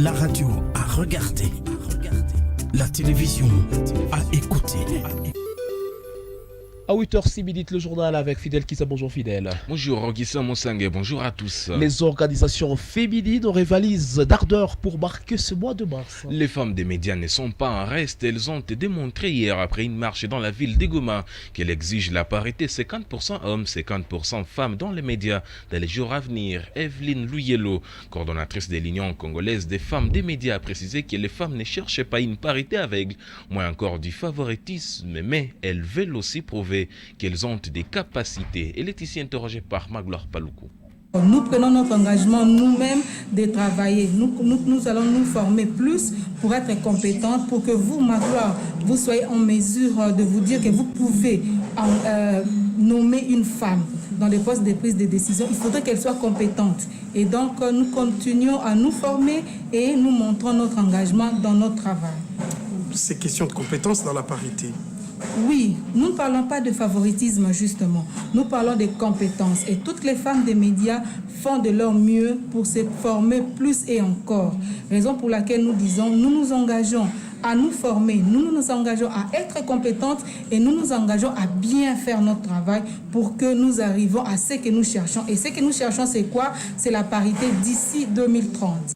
La radio à regarder. La télévision à écouter. À 8h06, le journal avec Fidèle Kissa. Bonjour Fidèle. Bonjour Roguissa Moussangue, bonjour à tous. Les organisations féminines rivalisent d'ardeur pour marquer ce mois de mars. Les femmes des médias ne sont pas en reste. Elles ont démontré hier après une marche dans la ville de Goma qu'elles exigent la parité 50% hommes, 50% femmes dans les médias dans les jours à venir. Evelyne Louyelo, coordonnatrice de l'Union congolaise des femmes des médias, a précisé que les femmes ne cherchaient pas une parité aveugle, moins encore du favoritisme, mais elles veulent aussi prouver qu'elles ont des capacités. Elle est ici interrogée par Magloire Paloukou. Nous prenons notre engagement nous-mêmes de travailler. Nous allons nous former plus pour être compétentes, pour que vous, Magloire, vous soyez en mesure de vous dire que vous pouvez nommer une femme dans les postes de prise de décision. Il faudrait qu'elle soit compétente. Et donc, nous continuons à nous former et nous montrons notre engagement dans notre travail. C'est question de compétence dans la parité. Oui, nous ne parlons pas de favoritisme justement, nous parlons de compétences et toutes les femmes des médias font de leur mieux pour se former plus et encore. Raison pour laquelle nous disons, nous nous engageons à nous former, nous nous engageons à être compétentes et nous nous engageons à bien faire notre travail pour que nous arrivons à ce que nous cherchons. Et ce que nous cherchons, c'est quoi? C'est la parité d'ici 2030.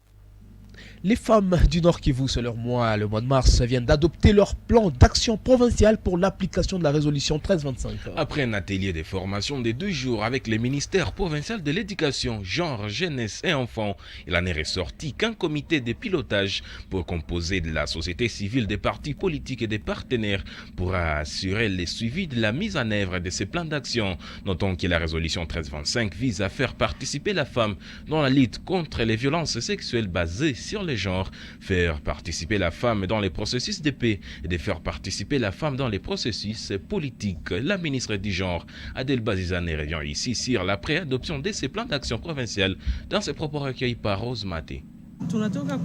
Les femmes du Nord Kivu, c'est leur mois, le mois de mars, viennent d'adopter leur plan d'action provincial pour l'application de la résolution 1325. Après un atelier de formation de 2 jours avec les ministères provinciaux de l'éducation, genre, jeunesse et enfants, il en est ressorti qu'un comité de pilotage pour composer de la société civile, des partis politiques et des partenaires pourra assurer le suivi de la mise en œuvre de ces plans d'action. Notons que la résolution 1325 vise à faire participer la femme dans la lutte contre les violences sexuelles basées sur les genres, faire participer la femme dans les processus de paix et de faire participer la femme dans les processus politiques. La ministre du genre, Adèle Bazizane, revient ici sur la préadoption de ces plans d'action provincial dans ses propos recueillis par Rose Maté. Tunatoka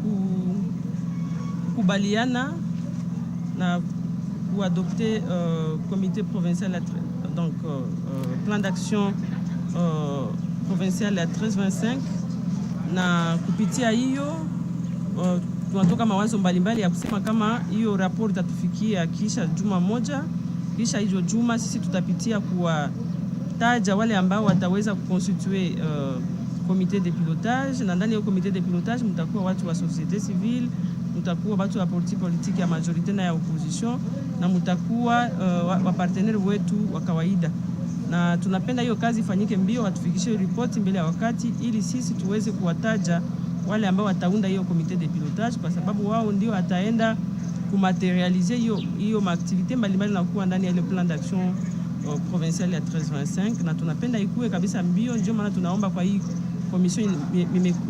kubaliana na kuadopter comité provincial donc plan d'action provincial ya 1325 na kupitia hiyo tunatoka mawazo mbalimbali ya kusema kama hiyo rapport itatufikia kisha juma moja. Kisha hizo juma sisi tutapitia kuwataja wale ambao wataweza kuconstituer comité de pilotage, na ndani ya comité de pilotage mtakuwa watu wa société civile, mtakuwa watu wa parti politique ya majorité na ya opposition, na mtakuwa wa partenaire wetu wa kawaida. Na tunapenda hiyo kazi ifanyike mbio, watufikishie ripoti mbele ya wakati ili sisi tuweze kuwataja wale ambao wataunda hiyo comité de pilotage, kwa sababu wao ndio wataenda kumaterialiser hiyo maaktivite mbalimbali na kuwa ndani ya ile plan d'action provincial ya 1325, na tunapenda ikuwe kabisa mbio. Ndio maana tunaomba kwa hii commission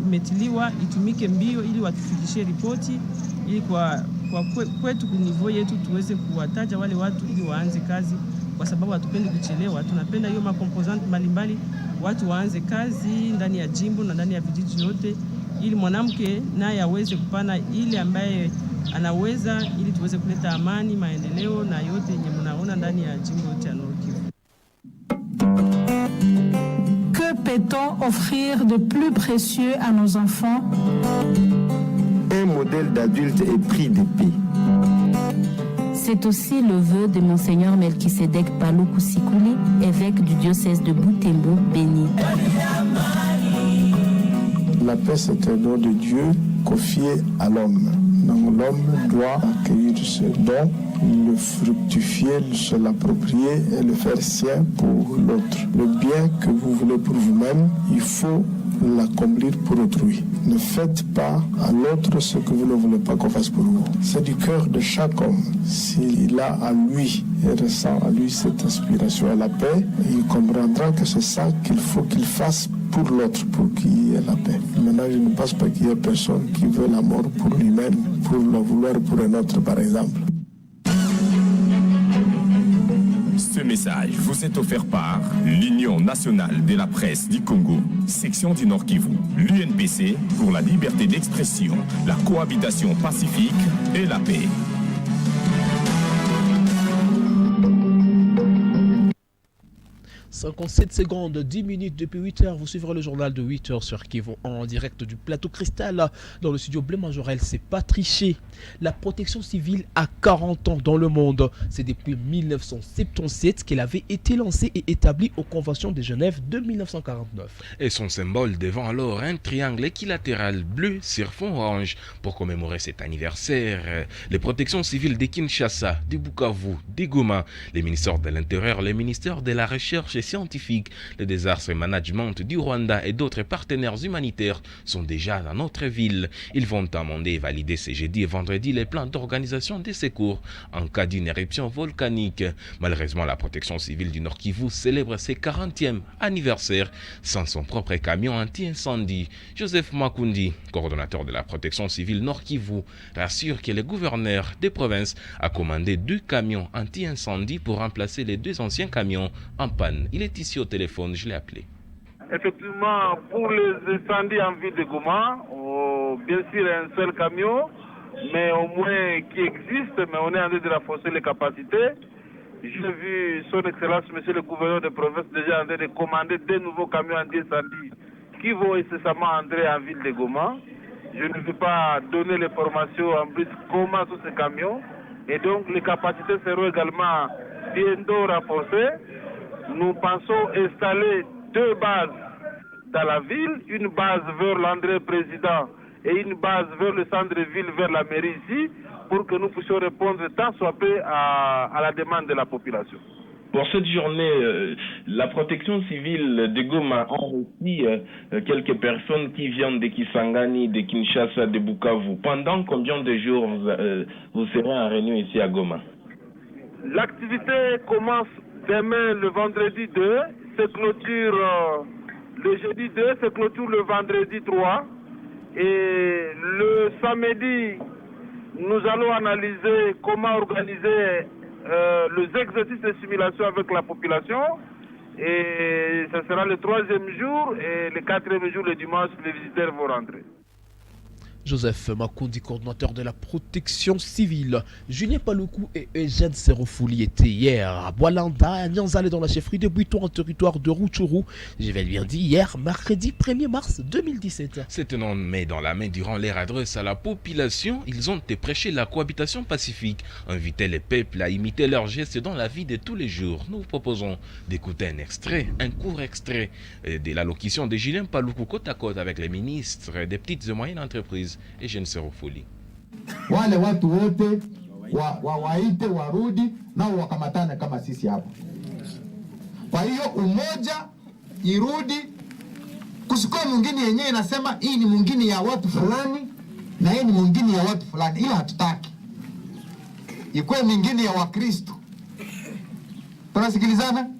imetiliwa itumike mbio ili watufikishie ripoti ili kwa kwetu ku niveau yetu tuweze kuwataja wale watu ili waanze kazi, kwa sababu hatupendi kuchelewa. Tunapenda hiyo makomposante mbalimbali watu waanze kazi ndani ya jimbo na ndani ya vijiji yote, ili mwanamke naye aweze kupana ile ambaye anaweza, ili tuweze kuleta amani, maendeleo na yote yenye mnaona ndani ya jimbo yote ya Nord Kivu. Que peut-on offrir de plus précieux à nos enfants? Un modèle d'adulte épris de paix. C'est aussi le vœu de Monseigneur Melchisedek Paloukou Sikuli, évêque du diocèse de Butembo, Béni. La paix, c'est un don de Dieu confié à l'homme. Donc l'homme doit accueillir ce don, le fructifier, se l'approprier et le faire sien pour l'autre. Le bien que vous voulez pour vous-même, il faut l'accomplir pour autrui. Ne faites pas à l'autre ce que vous ne voulez pas qu'on fasse pour vous. C'est du cœur de chaque homme. S'il a à lui et ressent à lui cette aspiration à la paix, il comprendra que c'est ça qu'il faut qu'il fasse pour l'autre, pour qu'il y ait la paix. Maintenant, je ne pense pas qu'il y ait personne qui veut la mort pour lui-même, pour le vouloir pour un autre, par exemple. Ce message vous est offert par l'Union nationale de la presse du Congo, section du Nord Kivu, l'UNPC pour la liberté d'expression, la cohabitation pacifique et la paix. 57 secondes, 10 minutes depuis 8h. Vous suivrez le journal de 8h sur Kivu en direct du plateau Cristal. Dans le studio Blé Majorel, c'est pas triché. La protection civile a 40 ans dans le monde. C'est depuis 1977 qu'elle avait été lancée et établie aux conventions de Genève de 1949. Et son symbole devant alors un triangle équilatéral bleu sur fond orange. Pour commémorer cet anniversaire, les protections civiles de Kinshasa, de Bukavu, de Goma, les ministères de l'Intérieur, les ministères de la Recherche scientifique, le désastre et management du Rwanda et d'autres partenaires humanitaires sont déjà dans notre ville. Ils vont amender et valider ce jeudi et vendredi les plans d'organisation des secours en cas d'une éruption volcanique. Malheureusement, la protection civile du Nord Kivu célèbre ses 40e anniversaire sans son propre camion anti-incendie. Joseph Makundi, coordonnateur de la protection civile Nord Kivu, rassure que le gouverneur des provinces a commandé 2 camions anti-incendie pour remplacer les 2 anciens camions en panne. Il est ici au téléphone, je l'ai appelé. Effectivement, pour les incendies en ville de Goma, bien sûr un seul camion, mais au moins qui existe, mais on est en train de renforcer les capacités. J'ai vu son excellence, monsieur le gouverneur de province, déjà en train de commander 2 nouveaux camions anti-incendie qui vont incessamment entrer en ville de Goma. Je ne vais pas donner les formations en plus comment sont ces camions. Et donc les capacités seront également bientôt renforcées. Nous pensons installer 2 bases dans la ville, une base vers l'André Président et une base vers le centre-ville, vers la mairie ici, pour que nous puissions répondre tant soit peu à la demande de la population. Pour cette journée, la protection civile de Goma a reçu quelques personnes qui viennent de Kisangani, de Kinshasa, de Bukavu. Pendant combien de jours vous serez en réunion ici à Goma? L'activité commence demain le vendredi 2, se clôture le jeudi 2, se clôture le vendredi 3. Et le samedi, nous allons analyser comment organiser les exercices de simulation avec la population. Et ce sera le 3e jour et le 4e jour, le dimanche, les visiteurs vont rentrer. Joseph Makundi, coordinateur de la protection civile. Julien Paloukou et Eugène Serofouli étaient hier à Boalanda, à Nyanzale, dans la chefferie de Buito, en territoire de Rutshuru. Je vais bien dire hier, mercredi 1er mars 2017. C'est un nom met dans la main durant leur adresse à la population. Ils ont prêché la cohabitation pacifique, invité les peuples à imiter leurs gestes dans la vie de tous les jours. Nous vous proposons d'écouter un court extrait de l'allocution de Julien Paloukou côte à côte avec les ministres des petites et moyennes entreprises et Eugène Serofouli. Wale watu wote waite warudi nao wakamatane kama sisi hapa. Kwa hiyo umoja irudi, kusikuwa mwingine yenyewe inasema hii ni mwingine ya watu fulani na hii ni mwingine ya watu fulani. Hiyo hatutaki. Ikuwe mwingine ya Wakristo. Tunasikilizana?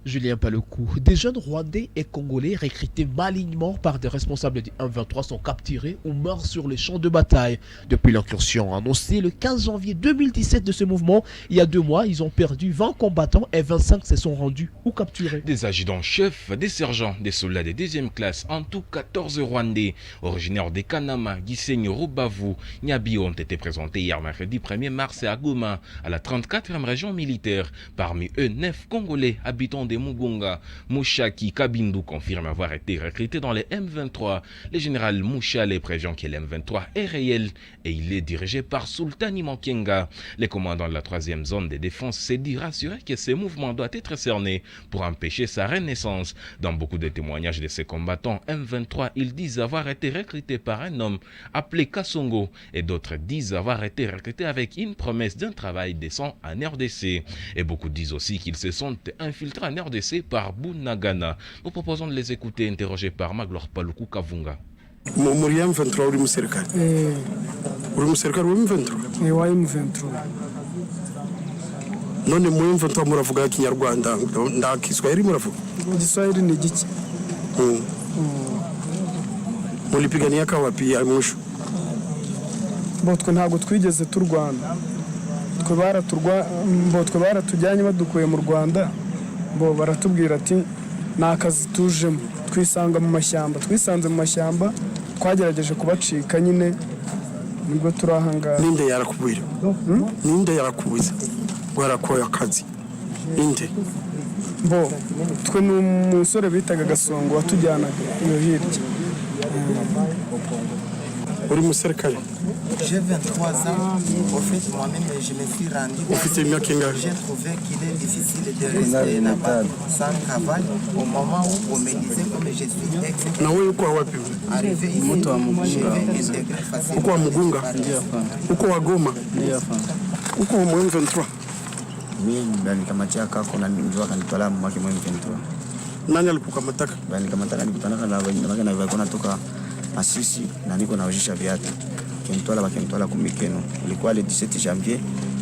Julien Paloukou. Des jeunes Rwandais et Congolais recrutés malignement par des responsables du 1-23 sont capturés ou morts sur les champs de bataille. Depuis l'incursion annoncée le 15 janvier 2017 de ce mouvement, il y a 2 mois, ils ont perdu 20 combattants et 25 se sont rendus ou capturés. Des adjudants-chefs, des sergents, des soldats de 2e classe, en tout 14 Rwandais, originaires des Kanama, Gisenyi, Rubavu, Nyabi ont été présentés hier mercredi 1er mars à Goma, à la 34e région militaire. Parmi eux, 9 Congolais habitants de Mugunga. Mouchaki Kabindu confirme avoir été recruté dans les M23. Le général Mouchale prévient que l'M23 est réel et il est dirigé par Sultani Mankenga. Le commandant de la 3e zone de défense s'est dit rassuré que ce mouvement doit être cerné pour empêcher sa renaissance. Dans beaucoup de témoignages de ces combattants M23, ils disent avoir été recrutés par un homme appelé Kasongo et d'autres disent avoir été recrutés avec une promesse d'un travail décent en RDC. Et beaucoup disent aussi qu'ils se sont infiltrés en RDC par Bunagana. Nous proposons de les écouter, interrogés par Maglor Paloukou Kavunga. Muriam 23 uri musirikare. Uri musirikare wa M23. Ni wa M23. None mu M23 muravuga Kinyarwanda nda Kiswahili muravuga? Kiswahili ni giki? Mulipigania ka wapi ya mwisho? Botwe ntago twigeze turwana. Twe baratujyanye badukuye mu Rwanda. Bo baratubwira ati nakazi tujemo. Twisanze mu mashyamba twagerageje kubacika nyine nibwo turahanga. Ninde yarakubwira? Ninde yarakubuza warakoye akazi? Ninde? bo twe ni umusore bitaga Gasongo watujyanaga iyo hirya. uri musirikare? J'ai 23 ans. Au fait, moi-même, je me suis rendu. J'ai trouvé qu'il est difficile de rester là-bas sans travail. Au moment où on me disait comme je suis arrivé ici, je vais intégrer facilement. Uko wa Mugunga? Uko wa Goma? Uko wa M23? Mimi nikamatia kako na ndio akanitola mwake M23. Nani alikukamataka? Nikamataka nikutana na wengine na wako natoka Masisi na niko naojisha viatu. Kentola kumikeno. Ilikuwa le 17 janvier,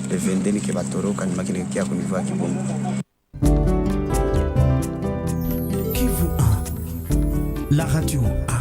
le 22 nikibatoroka nimakini kia kunivaa kibongo. Kivu 1, la radio a